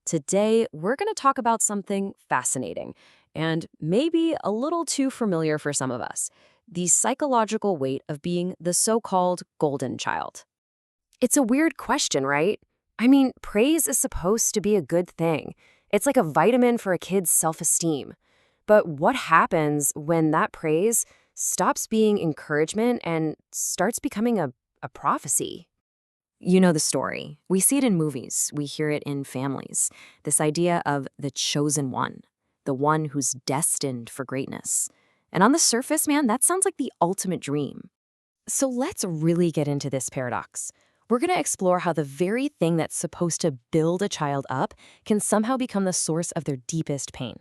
Today, we're going to talk about something fascinating and maybe a little too familiar for some of us: the psychological weight of being the so-called golden child. It's a weird question, right? I mean, praise is supposed to be a good thing. It's like a vitamin for a kid's self-esteem. But what happens when that praise stops being encouragement and starts becoming a prophecy? You know the story. We see it in movies. We hear it in families. This idea of the chosen one, the one who's destined for greatness. And on the surface, man, that sounds like the ultimate dream. So let's really get into this paradox. We're going to explore how the very thing that's supposed to build a child up can somehow become the source of their deepest pain.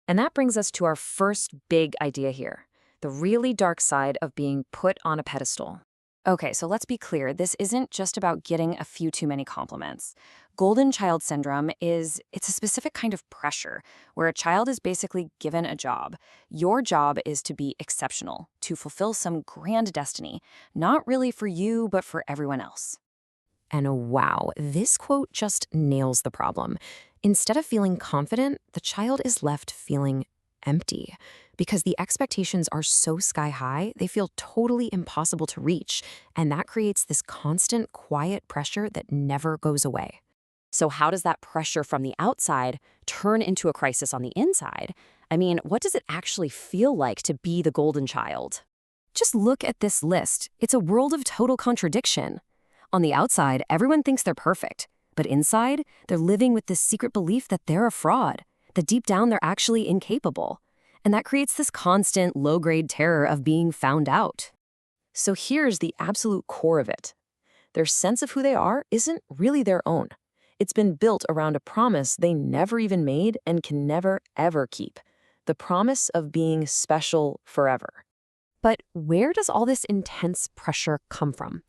And that brings us to our first big idea here: the really dark side of being put on a pedestal. Okay, so let's be clear. This isn't just about getting a few too many compliments. Golden child syndrome it's a specific kind of pressure where a child is basically given a job. Your job is to be exceptional, to fulfill some grand destiny, not really for you, but for everyone else. And wow, this quote just nails the problem. Instead of feeling confident, the child is left feeling empty because the expectations are so sky high, they feel totally impossible to reach. And that creates this constant, quiet pressure that never goes away. So how does that pressure from the outside turn into a crisis on the inside? I mean, what does it actually feel like to be the golden child? Just look at this list. It's a world of total contradiction. On the outside, everyone thinks they're perfect. But inside, they're living with this secret belief that they're a fraud, that deep down they're actually incapable. And that creates this constant low-grade terror of being found out. So here's the absolute core of it. Their sense of who they are isn't really their own. It's been built around a promise they never even made and can never, ever keep: the promise of being special forever. But where does all this intense pressure come from?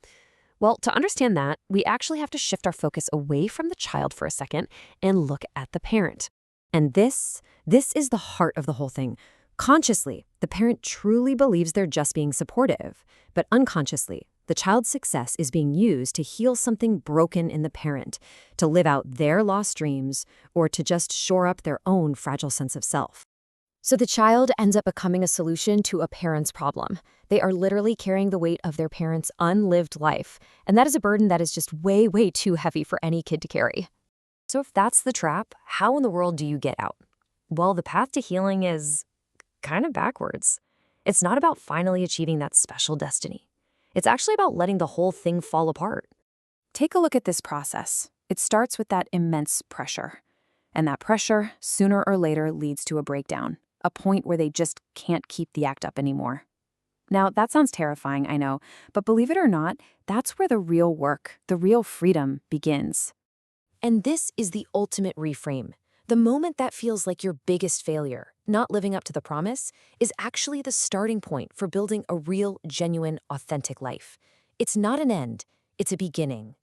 Well, to understand that, we actually have to shift our focus away from the child for a second and look at the parent. And this is the heart of the whole thing. Consciously, the parent truly believes they're just being supportive, but unconsciously, the child's success is being used to heal something broken in the parent, to live out their lost dreams, or to just shore up their own fragile sense of self. So the child ends up becoming a solution to a parent's problem. They are literally carrying the weight of their parent's unlived life, and that is a burden that is just way, way too heavy for any kid to carry. So if that's the trap, how in the world do you get out? Well, the path to healing is kind of backwards. It's not about finally achieving that special destiny. It's actually about letting the whole thing fall apart. Take a look at this process. It starts with that immense pressure. And that pressure, sooner or later, leads to a breakdown, a point where they just can't keep the act up anymore. Now, that sounds terrifying, I know, but believe it or not, that's where the real work, the real freedom begins. And this is the ultimate reframe. The moment that feels like your biggest failure, not living up to the promise, is actually the starting point for building a real, genuine, authentic life. It's not an end, it's a beginning.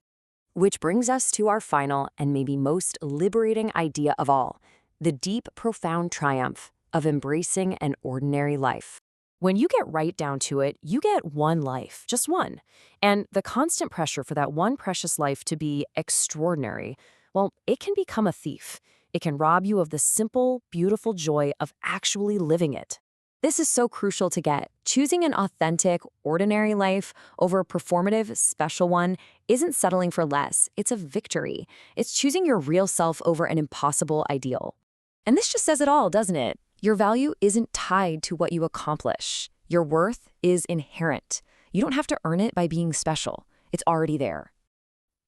Which brings us to our final and maybe most liberating idea of all: the deep, profound triumph of embracing an ordinary life. When you get right down to it, you get one life, just one. And the constant pressure for that one precious life to be extraordinary, well, it can become a thief. It can rob you of the simple, beautiful joy of actually living it. This is so crucial to get. Choosing an authentic, ordinary life over a performative, special one isn't settling for less. It's a victory. It's choosing your real self over an impossible ideal. And this just says it all, doesn't it? Your value isn't tied to what you accomplish. Your worth is inherent. You don't have to earn it by being special. It's already there.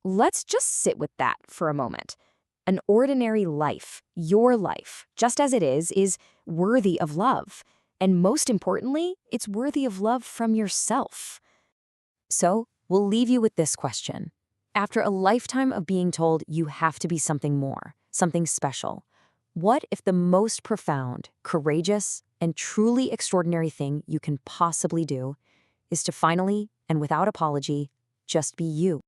Let's just sit with that for a moment. An ordinary life, your life, just as it is worthy of love. And most importantly, it's worthy of love from yourself. So, we'll leave you with this question. After a lifetime of being told you have to be something more, something special, what if the most profound, courageous, and truly extraordinary thing you can possibly do is to finally, and without apology, just be you?